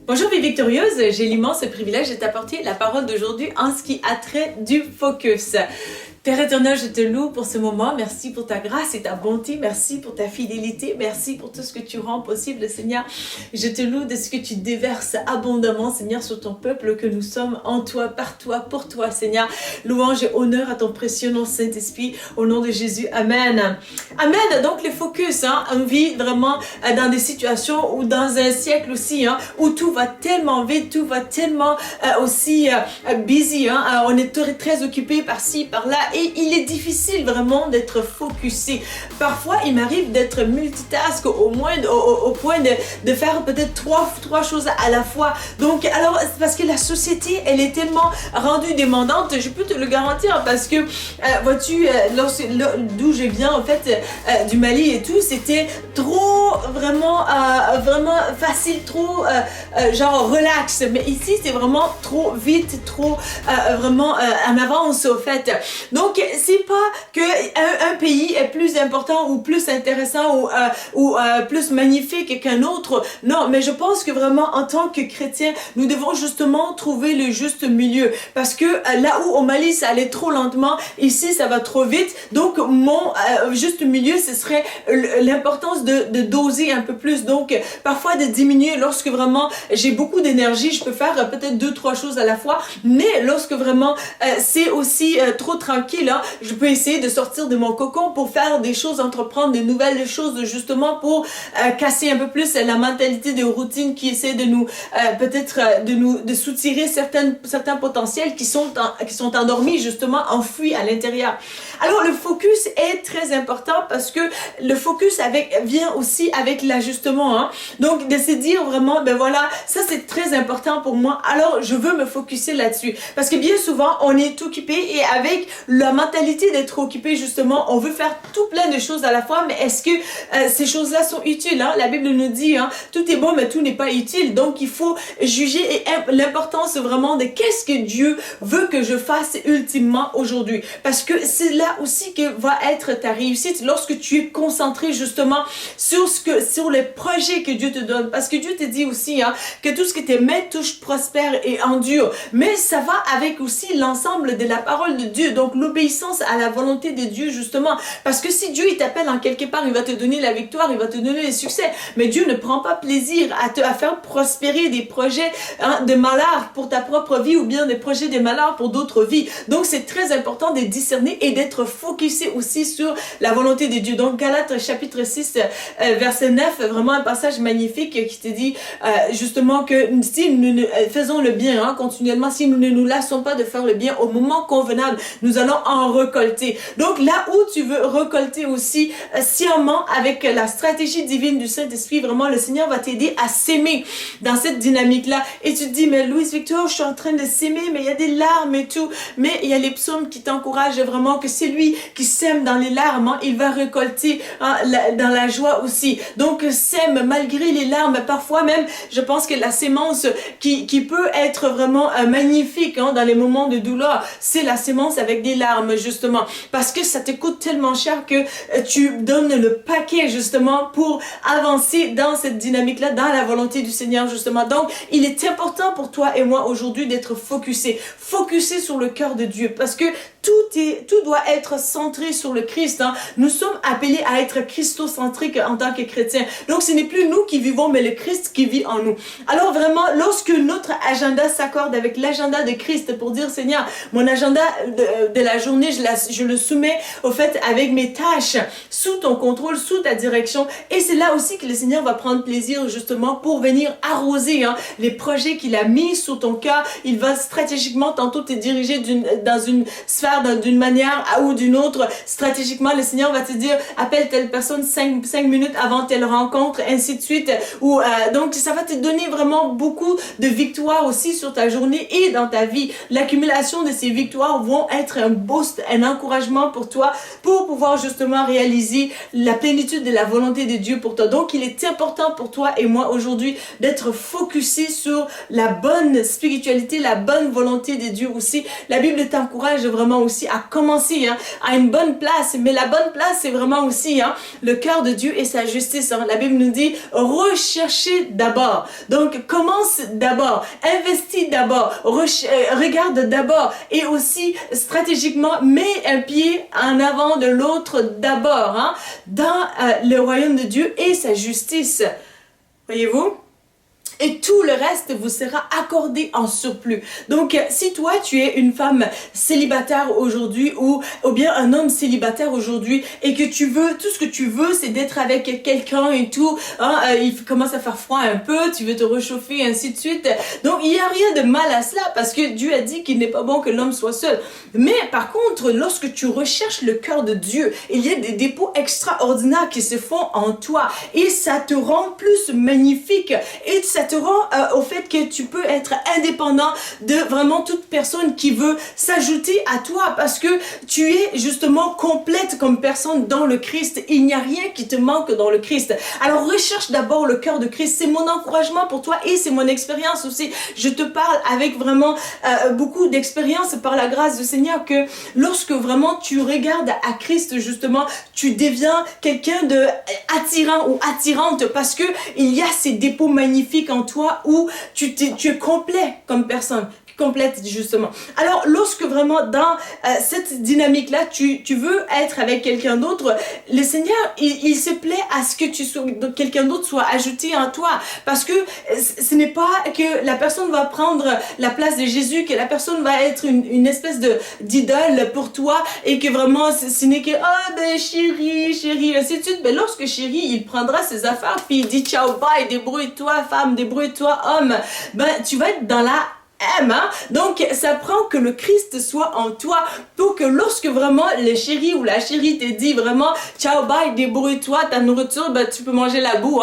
Bonjour vie victorieuse, j'ai l'immense privilège de t'apporter la parole d'aujourd'hui en ce qui a trait du focus. Père éternel, je te loue pour ce moment. Merci pour ta grâce et ta bonté. Merci pour ta fidélité. Merci pour tout ce que tu rends possible, Seigneur. Je te loue de ce que tu déverses abondamment, Seigneur, sur ton peuple que nous sommes en toi, par toi, pour toi, Seigneur. Louange et honneur à ton précieux nom, Saint-Esprit, au nom de Jésus. Amen. Amen. Donc, le focus, on vit vraiment dans des situations ou dans un siècle aussi, où tout va tellement vite, tout va tellement aussi busy. On est très occupé par-ci, par-là. Et il est difficile vraiment d'être focusé. Parfois, il m'arrive d'être multitask au point de faire peut-être trois choses à la fois. Donc, alors, parce que la société, elle est tellement rendue demandante, je peux te le garantir, parce que, vois-tu, d'où je viens, en fait, du Mali et tout, c'était trop, vraiment facile, trop, genre, relax. Mais ici, c'est vraiment trop vite, trop, vraiment, en avance, au fait. Donc, c'est pas que un pays est plus important ou plus intéressant ou plus magnifique qu'un autre. Non, mais je pense que vraiment, en tant que chrétien, nous devons justement trouver le juste milieu. Parce que là où au Mali, ça allait trop lentement, ici, ça va trop vite. Donc, mon juste milieu, ce serait l'importance de doser un peu plus. Donc, parfois de diminuer lorsque vraiment j'ai beaucoup d'énergie, je peux faire peut-être 2-3 choses à la fois. Mais lorsque vraiment c'est aussi trop tranquille, je peux essayer de sortir de mon cocon pour faire des choses, entreprendre de nouvelles choses justement pour casser un peu plus la mentalité de routine qui essaie de nous peut-être de soutirer certains potentiels qui sont endormis justement, enfouis à l'intérieur. Alors le focus est très important parce que le focus vient aussi avec l'ajustement. Donc de se dire vraiment, ben voilà, ça c'est très important pour moi, alors je veux me focuser là-dessus. Parce que bien souvent, on est occupé et avec la mentalité d'être occupé justement, on veut faire tout plein de choses à la fois, mais est-ce que ces choses-là sont utiles? La Bible nous dit, tout est bon, mais tout n'est pas utile. Donc il faut juger l'importance vraiment de qu'est-ce que Dieu veut que je fasse ultimement aujourd'hui. Parce que c'est là aussi que va être ta réussite lorsque tu es concentré justement sur les projets que Dieu te donne. Parce que Dieu te dit aussi que tout ce que tes mains touchent prospère et endure. Mais ça va avec aussi l'ensemble de la parole de Dieu. Donc l'obéissance à la volonté de Dieu justement. Parce que si Dieu il t'appelle en quelque part, il va te donner la victoire, il va te donner le succès. Mais Dieu ne prend pas plaisir à faire prospérer des projets de malheur pour ta propre vie ou bien des projets de malheur pour d'autres vies. Donc c'est très important de discerner et d'être focusé aussi sur la volonté de Dieu. Donc Galates chapitre 6 verset 9, vraiment un passage magnifique qui te dit justement que si nous faisons le bien continuellement, si nous ne nous lassons pas de faire le bien au moment convenable, nous allons en récolter. Donc là où tu veux récolter aussi sciemment avec la stratégie divine du Saint-Esprit, vraiment le Seigneur va t'aider à s'aimer dans cette dynamique-là. Et tu te dis, mais Louise Victor, je suis en train de s'aimer, mais il y a des larmes et tout. Mais il y a les psaumes qui t'encouragent vraiment que c'est lui qui sème dans les larmes, il va récolter dans la joie aussi. Donc sème malgré les larmes. Parfois même, je pense que la sémence qui peut être vraiment magnifique dans les moments de douleur, c'est la sémence avec des larmes justement. Parce que ça te coûte tellement cher que tu donnes le paquet justement pour avancer dans cette dynamique-là, dans la volonté du Seigneur justement. Donc, il est important pour toi et moi aujourd'hui d'être focusé sur le cœur de Dieu parce que tout doit être centré sur le Christ. Nous sommes appelés à être christocentriques en tant que chrétiens. Donc, ce n'est plus nous qui vivons, mais le Christ qui vit en nous. Alors vraiment, lorsque notre agenda s'accorde avec l'agenda de Christ pour dire, Seigneur, mon agenda de la journée, je le soumets au fait avec mes tâches, sous ton contrôle, sous ta direction. Et c'est là aussi que le Seigneur va prendre plaisir justement pour venir arroser les projets qu'il a mis sous ton cœur. Il va stratégiquement tantôt te diriger dans une sphère, d'une manière ou d'une autre. Stratégiquement, le Seigneur va te dire, appelle telle personne 5 minutes avant telle rencontre, ainsi de suite. Donc, ça va te donner vraiment beaucoup de victoires aussi sur ta journée et dans ta vie. L'accumulation de ces victoires vont être un boost, un encouragement pour toi, pour pouvoir justement réaliser la plénitude de la volonté de Dieu pour toi. Donc, il est important pour toi et moi aujourd'hui d'être focusé sur la bonne spiritualité, la bonne volonté de Dieu aussi. La Bible t'encourage vraiment aussi à commencer à une bonne place. Mais la bonne place, c'est vraiment aussi le cœur de Dieu Dieu et sa justice. La Bible nous dit, recherchez d'abord. Donc, commence d'abord, investis d'abord, regarde d'abord et aussi stratégiquement, mets un pied en avant de l'autre d'abord, dans le royaume de Dieu et sa justice. Voyez-vous? Et tout le reste vous sera accordé en surplus. Donc, si toi, tu es une femme célibataire aujourd'hui ou bien un homme célibataire aujourd'hui et que tu veux, tout ce que tu veux, c'est d'être avec quelqu'un et tout, il commence à faire froid un peu, tu veux te réchauffer, ainsi de suite. Donc, il n'y a rien de mal à cela parce que Dieu a dit qu'il n'est pas bon que l'homme soit seul. Mais par contre, lorsque tu recherches le cœur de Dieu, il y a des dépôts extraordinaires qui se font en toi et ça te rend plus magnifique et ça te rend au fait que tu peux être indépendant de vraiment toute personne qui veut s'ajouter à toi parce que tu es justement complète comme personne dans le Christ. Il n'y a rien qui te manque dans le Christ. Alors recherche d'abord le cœur de Christ. C'est mon encouragement pour toi et c'est mon expérience aussi. Je te parle avec vraiment beaucoup d'expérience par la grâce du Seigneur que lorsque vraiment tu regardes à Christ justement, tu deviens quelqu'un de attirant ou attirante parce que il y a ces dépôts magnifiques en toi où tu es complet comme personne, complète justement. Alors lorsque vraiment dans cette dynamique là tu veux être avec quelqu'un d'autre, le Seigneur il se plaît à ce que quelqu'un d'autre soit ajouté en toi parce que ce n'est pas que la personne va prendre la place de Jésus, que la personne va être une espèce d'idole pour toi et que vraiment ce n'est que ben chérie ainsi de suite. Mais lorsque chérie il prendra ses affaires puis il dit ciao bye, débrouille-toi femme, débrouille-toi homme, ben tu vas être dans la donc ça prend que le Christ soit en toi pour que lorsque vraiment le chéri ou la chérie te dit vraiment ciao bye, débrouille-toi, ta nourriture, ben, tu peux manger la boue.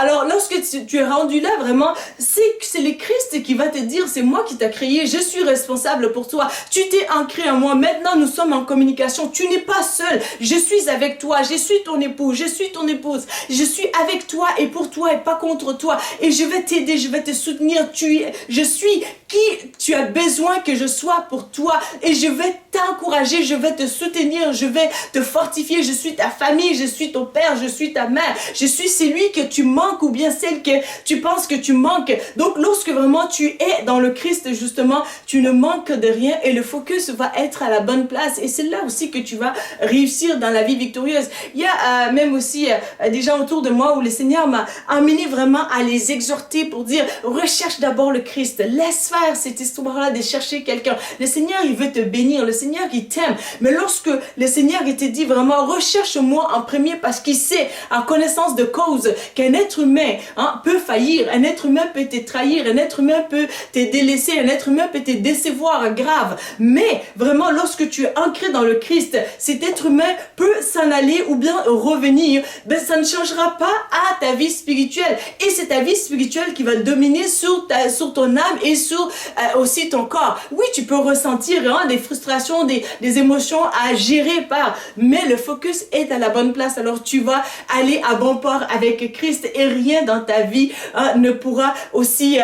Alors lorsque tu es rendu là vraiment, c'est le Christ qui va te dire c'est moi qui t'ai créé, je suis responsable pour toi, tu t'es ancré en moi, maintenant nous sommes en communication, tu n'es pas seul, je suis avec toi, je suis ton époux, je suis ton épouse, je suis avec toi et pour toi et pas contre toi et je vais t'aider, je vais te soutenir, je suis qui tu as besoin que je sois pour toi et je vais t'encourager, je vais te soutenir, je vais te fortifier, je suis ta famille, je suis ton père, je suis ta mère, je suis celui que tu manques ou bien celle que tu penses que tu manques. Donc lorsque vraiment tu es dans le Christ justement, tu ne manques de rien et le focus va être à la bonne place et c'est là aussi que tu vas réussir dans la vie victorieuse. Il y a même aussi des gens autour de moi où le Seigneur m'a amené vraiment à les exhorter pour dire recherche d'abord le Christ, laisse faire cette histoire-là de chercher quelqu'un. Le Seigneur, il veut te bénir. Le Seigneur, il t'aime. Mais lorsque le Seigneur, il te dit vraiment, recherche-moi en premier parce qu'il sait, en connaissance de cause, qu'un être humain peut faillir, un être humain peut te trahir, un être humain peut te délaisser, un être humain peut te décevoir grave. Mais vraiment, lorsque tu es ancré dans le Christ, cet être humain peut s'en aller ou bien revenir. Ben, ça ne changera pas à ta vie spirituelle. Et c'est ta vie spirituelle qui va dominer sur ton âme et sur aussi ton corps. Oui, tu peux ressentir des frustrations, des émotions à gérer mais le focus est à la bonne place. Alors tu vas aller à bon port avec Christ et rien dans ta vie ne pourra aussi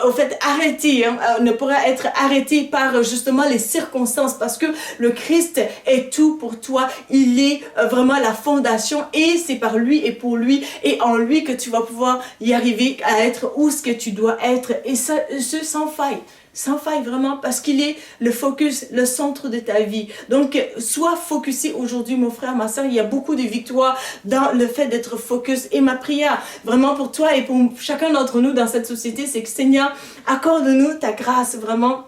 au fait arrêter, ne pourra être arrêté par justement les circonstances parce que le Christ est tout pour toi. Il est vraiment la fondation et c'est par lui et pour lui et en lui que tu vas pouvoir y arriver à être où ce que tu dois être et ça sans faille. Sans faille vraiment parce qu'il est le focus, le centre de ta vie. Donc, sois focusé aujourd'hui, mon frère, ma soeur. Il y a beaucoup de victoires dans le fait d'être focus. Et ma prière, vraiment pour toi et pour chacun d'entre nous dans cette société, c'est que Seigneur, accorde-nous ta grâce vraiment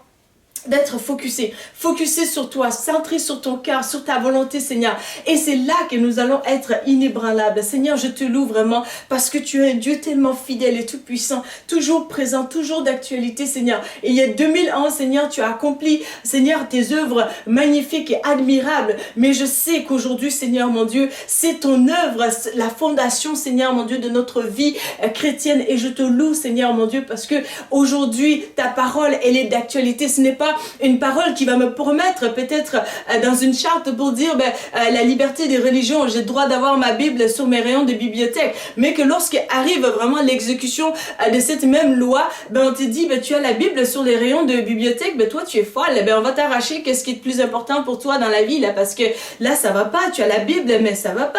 d'être focusé sur toi, centré sur ton cœur, sur ta volonté, Seigneur. Et c'est là que nous allons être inébranlables. Seigneur, je te loue vraiment parce que tu es un Dieu tellement fidèle et tout puissant, toujours présent, toujours d'actualité, Seigneur. Et il y a 2000 ans, Seigneur, tu as accompli, Seigneur, tes œuvres magnifiques et admirables. Mais je sais qu'aujourd'hui, Seigneur, mon Dieu, c'est ton œuvre, la fondation, Seigneur, mon Dieu, de notre vie chrétienne. Et je te loue, Seigneur, mon Dieu, parce que aujourd'hui, ta parole, elle est d'actualité. Ce n'est pas une parole qui va me promettre peut-être dans une charte pour dire la liberté des religions, j'ai le droit d'avoir ma Bible sur mes rayons de bibliothèque, mais que lorsqu'arrive vraiment l'exécution de cette même loi, on te dit tu as la Bible sur les rayons de bibliothèque, toi tu es folle, on va t'arracher qu'est-ce qui est le plus important pour toi dans la vie là, parce que là ça va pas, tu as la Bible mais ça va pas.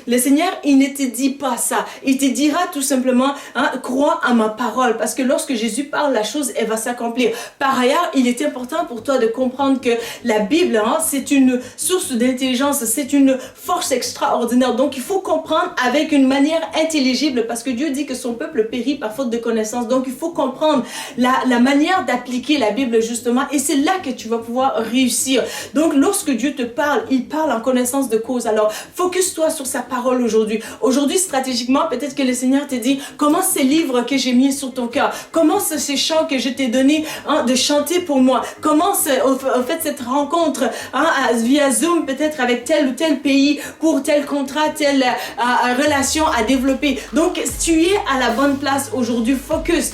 Le Seigneur, il ne te dit pas ça, il te dira tout simplement crois à ma parole, parce que lorsque Jésus parle, la chose elle va s'accomplir. Par ailleurs, il est important pour toi de comprendre que la Bible c'est une source d'intelligence, c'est une force extraordinaire, donc il faut comprendre avec une manière intelligible, parce que Dieu dit que son peuple périt par faute de connaissance, donc il faut comprendre la manière d'appliquer la Bible justement, et c'est là que tu vas pouvoir réussir. Donc lorsque Dieu te parle, il parle en connaissance de cause. Alors focus-toi sur sa parole aujourd'hui. Aujourd'hui, stratégiquement, peut-être que le Seigneur te dit, commence ces livres que j'ai mis sur ton cœur, commence ces chants que je t'ai donné de chanter pour moi, commence au fait cette rencontre via Zoom, peut-être avec tel ou tel pays, pour tel contrat, telle relation à développer. Donc tu es à la bonne place aujourd'hui. Focus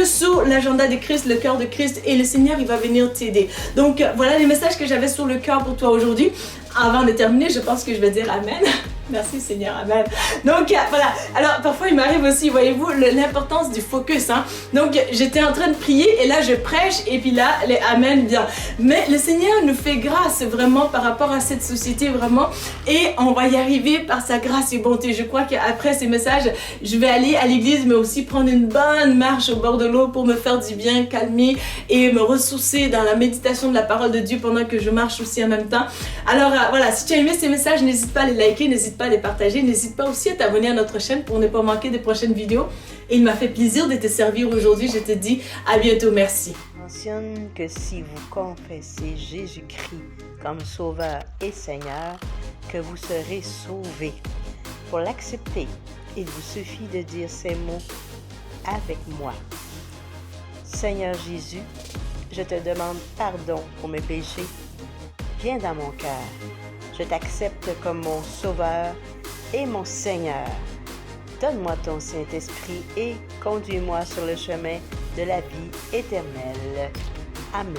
sur l'agenda de Christ, le cœur de Christ, et le Seigneur il va venir t'aider. Donc voilà les messages que j'avais sur le cœur pour toi aujourd'hui. Avant de terminer, je pense que je vais dire Amen. Merci Seigneur, Amen. Donc voilà, alors parfois il m'arrive aussi, voyez-vous, l'importance du focus. Donc j'étais en train de prier et là je prêche et puis là les Amen vient. Mais le Seigneur nous fait grâce vraiment par rapport à cette société vraiment, et on va y arriver par sa grâce et bonté. Je crois qu'après ces messages, je vais aller à l'église mais aussi prendre une bonne marche au bord de l'eau pour me faire du bien, calmer et me ressourcer dans la méditation de la parole de Dieu pendant que je marche aussi en même temps. Alors voilà, si tu as aimé ces messages, n'hésite pas à les liker, n'hésite pas à les partager, n'hésite pas aussi à t'abonner à notre chaîne pour ne pas manquer des prochaines vidéos. Et il m'a fait plaisir de te servir aujourd'hui. Je te dis à bientôt, merci. Mentionne que si vous confessez Jésus-Christ comme Sauveur et Seigneur, que vous serez sauvés. Pour l'accepter, il vous suffit de dire ces mots avec moi. Seigneur Jésus, je te demande pardon pour mes péchés. Viens dans mon cœur. Je t'accepte comme mon Sauveur et mon Seigneur. Donne-moi ton Saint-Esprit et conduis-moi sur le chemin de la vie éternelle. Amen.